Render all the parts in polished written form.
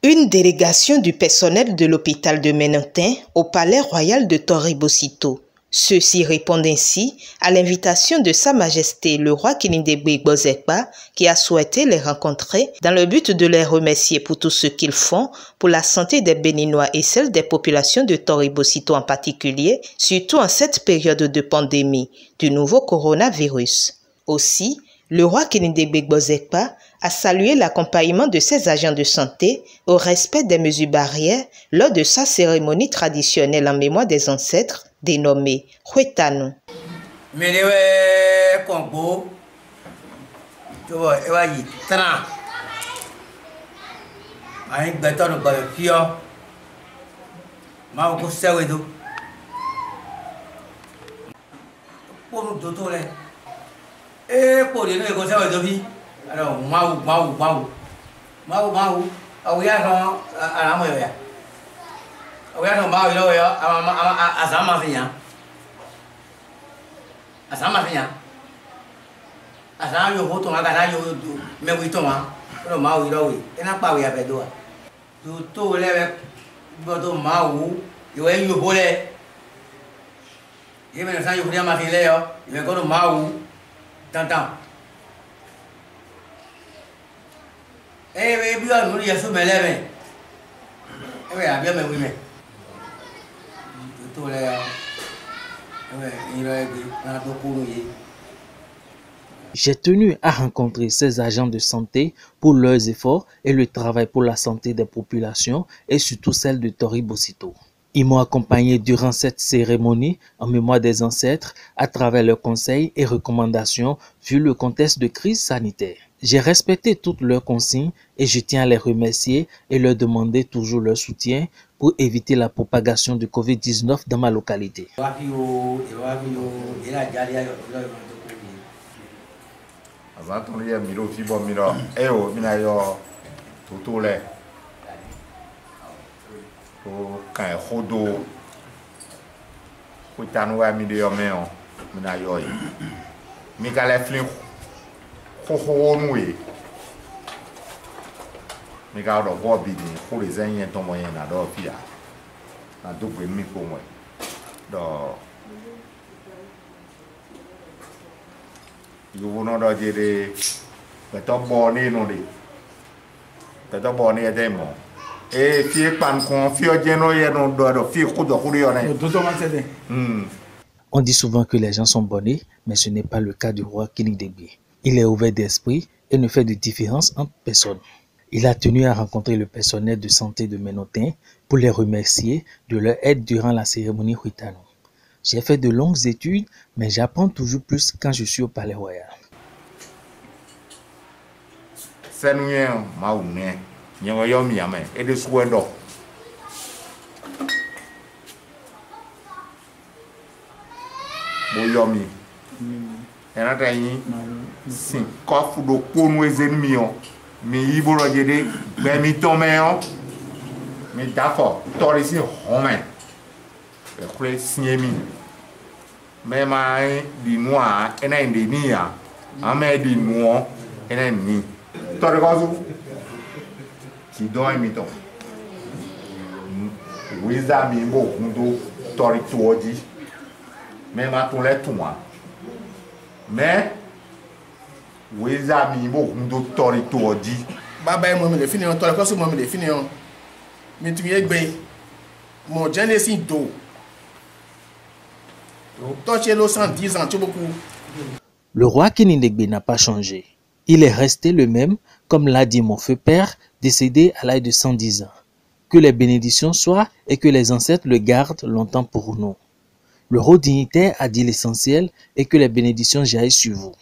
Une délégation du personnel de l'hôpital de Menontin au palais royal de Torre-Bocito. Ceux-ci répondent ainsi à l'invitation de Sa Majesté le roi Kinindegbe Gbozekpa qui a souhaité les rencontrer dans le but de les remercier pour tout ce qu'ils font pour la santé des Béninois et celle des populations de Torre-Bocito en particulier, surtout en cette période de pandémie du nouveau coronavirus. Aussi, le roi Kinindegbe Gbozekpa a salué l'accompagnement de ses agents de santé au respect des mesures barrières lors de sa cérémonie traditionnelle en mémoire des ancêtres dénommée Huetano. J'ai tenu à rencontrer ces agents de santé pour leurs efforts et le travail pour la santé des populations et surtout celle de Torre-Bocito. Ils m'ont accompagné durant cette cérémonie en mémoire des ancêtres à travers leurs conseils et recommandations vu le contexte de crise sanitaire. J'ai respecté toutes leurs consignes et je tiens à les remercier et leur demander toujours leur soutien pour éviter la propagation du Covid-19 dans ma localité. On dit souvent que les gens sont bonnets, mais ce n'est pas le cas du roi Kinindegbe. Il est ouvert d'esprit et ne fait de différence entre personnes. Il a tenu à rencontrer le personnel de santé de Menontin pour les remercier de leur aide durant la cérémonie Huetano. J'ai fait de longues études, mais j'apprends toujours plus quand je suis au palais royal. Le roi Kinindegbe n'a pas changé. Il est resté le même, comme l'a dit mon feu père, décédé à l'âge de 110 ans. Que les bénédictions soient et que les ancêtres le gardent longtemps pour nous. Le haut dignitaire a dit l'essentiel et que les bénédictions jaillissent sur vous.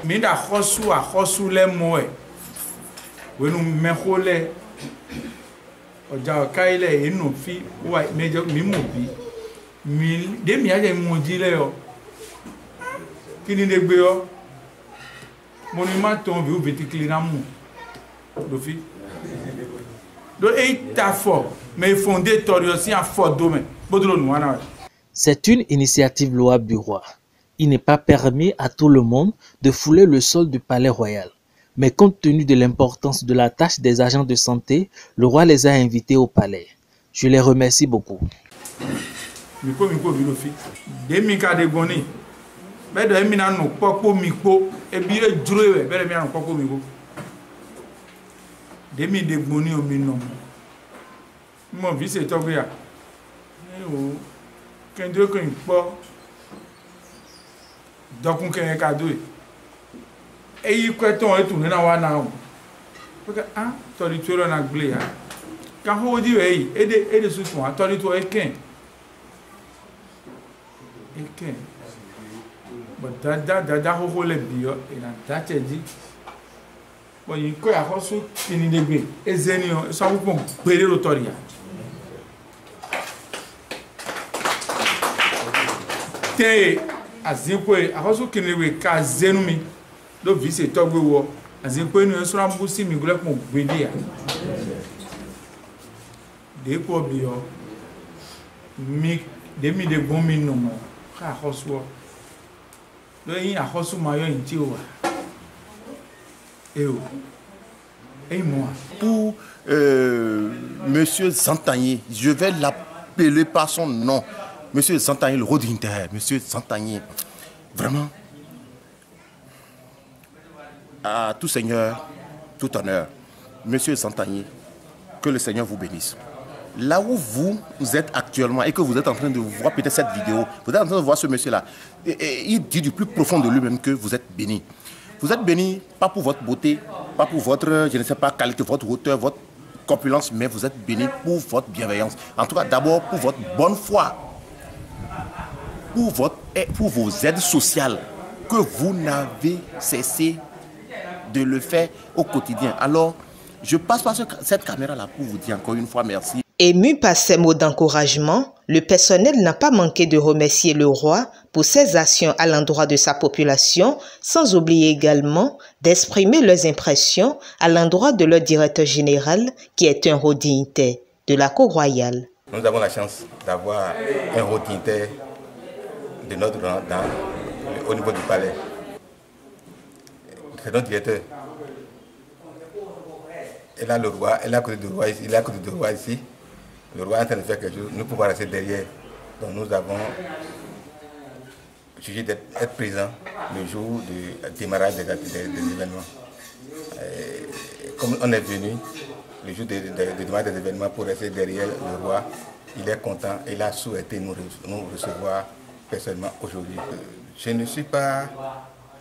Minda khosu le moe. Wenu mehole. Oja kaile enu fi wa mejo mi mobi. Mi de mi aje monji le yo. Kini de gbe yo. Monument ton vi ou vitikli na mu. Do fi. Do e ta fo mais fondé toriosi en fort domaine. Bodro nou ana. C'est une initiative louable du roi. Il n'est pas permis à tout le monde de fouler le sol du palais royal. Mais compte tenu de l'importance de la tâche des agents de santé, le roi les a invités au palais. Je les remercie beaucoup. Miko bilofi. Demika de goni. Bedo emina no popo miko ebi e jurewe bele mi no popo miko. Demi de goni o mi no. Mo vi se to gbe ya. O kendo ko npo dokun ken ka do e yi kweton e tu na wa na o porque to di toro na gble ya ka ho di we e de su tun to di to e ken but da ho le bi yo e na ta cheji bo yi ko ya ho su kini de gbe e zeni o so wo pon pere ro tori ya te azikwe ahoso kinlewe ka zenumi do vise togwe wo azikwe nu esura mbusi mi gule pon gbede ya de ko biyo mi de gomi no mo ka ahoso do yin ahoso mayo nti o pour monsieur Santagné, je vais l'appeler par son nom. Monsieur Santagné, le roi d'Inter, Monsieur Santagné, vraiment, à tout seigneur, tout honneur, Monsieur Santagné, que le Seigneur vous bénisse. Là où vous êtes actuellement et que vous êtes en train de voir peut-être cette vidéo, vous êtes en train de voir ce monsieur-là, et il dit du plus profond de lui-même que vous êtes béni. Vous êtes béni, pas pour votre beauté, pas pour votre, je ne sais pas, qualité, votre hauteur, votre corpulence, mais vous êtes béni pour votre bienveillance. En tout cas, d'abord pour votre bonne foi. Pour vos aides sociales que vous n'avez cessé de le faire au quotidien. Alors, je passe par cette caméra-là pour vous dire encore une fois merci. Ému par ces mots d'encouragement, le personnel n'a pas manqué de remercier le roi pour ses actions à l'endroit de sa population, sans oublier également d'exprimer leurs impressions à l'endroit de leur directeur général, qui est un roi dignitaire de la cour royale. Nous avons la chance d'avoir un roi dignitaire de notre rang au niveau du palais. C'est notre directeur. Et là, le roi, il est à côté du roi ici. Il est à côté du roi ici. Le roi est en train de faire quelque chose. Nous pouvons rester derrière. Donc nous avons jugé d'être présents le jour du démarrage des événements. Comme on est venu le jour du démarrage des événements pour rester derrière le roi, il est content. Il a souhaité nous recevoir personnellement aujourd'hui. Je ne suis pas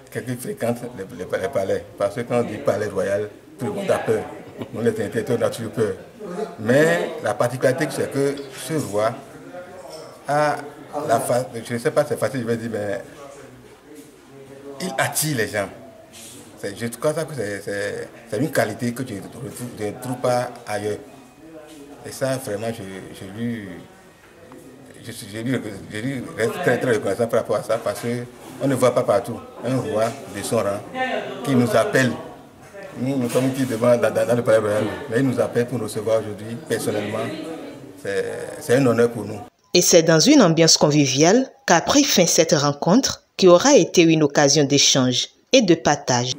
quelqu'un qui fréquente les palais, parce que quand on dit palais royal, tout le monde a peur. Nous les intellectuels, on a toujours peur. Mais la particularité, c'est que ce roi a la face, je ne sais pas si c'est facile, je vais dire, mais il attire les gens. Je crois que c'est une qualité que je ne trouve pas ailleurs. Et ça, vraiment, je lui reste très très reconnaissant par rapport à ça, parce qu'on ne voit pas partout un roi de son rang qui nous appelle. Nous sommes ici devant dans le palais royal, mais il nous appelle pour nous recevoir aujourd'hui personnellement. C'est un honneur pour nous. Et c'est dans une ambiance conviviale qu'a pris fin cette rencontre qui aura été une occasion d'échange et de partage.